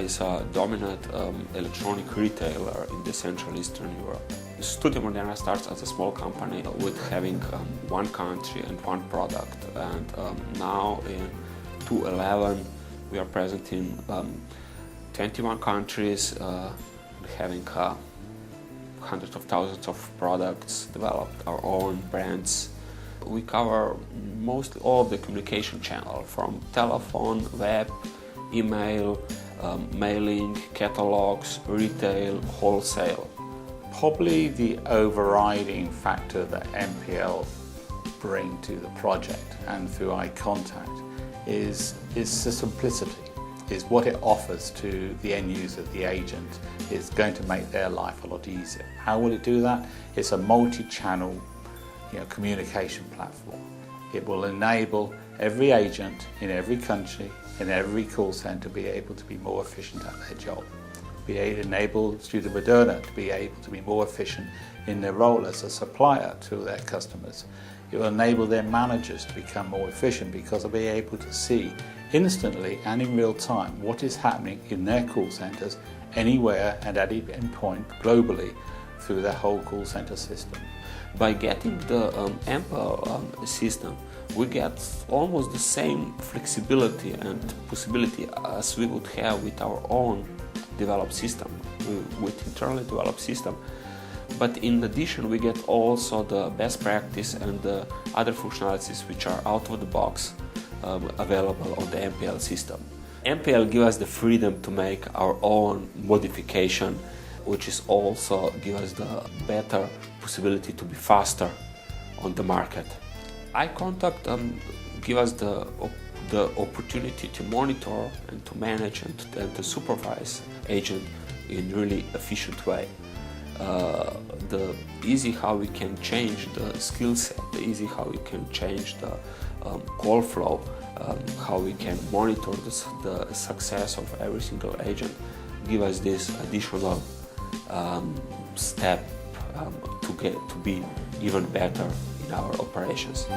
is a dominant electronic retailer in the Central Eastern Europe. Studio Moderna starts as a small company with having one country and one product, and now in 2011 we are present in 21 countries, having hundreds of thousands of products, developed our own brands. We cover mostly all of the communication channel, from telephone, web, email, mailing, catalogs, retail, wholesale. Probably the overriding factor that MPL bring to the project and through eye contact is the simplicity, is what it offers to the end user, the agent. It's going to make their life a lot easier. How will it do that? It's a multi-channel communication platform. It will enable every agent in every country, in every call center, to be able to be more efficient at their job. Enable Studio Moderna to be able to be more efficient in their role as a supplier to their customers. It will enable their managers to become more efficient because they'll be able to see instantly and in real time what is happening in their call centers anywhere and at any point globally through their whole call center system. By getting the MPL system, we get almost the same flexibility and possibility as we would have with our own developed system, with internally developed system. But in addition, we get also the best practice and the other functionalities which are out of the box available on the MPL system. MPL gives us the freedom to make our own modification, which is also give us the better possibility to be faster on the market. Eye contact give us the opportunity to monitor and to manage and to supervise agent in really efficient way. The easy how we can change the skill set, the easy how we can change the call flow, how we can monitor the success of every single agent, give us this additional step to be even better in our operations.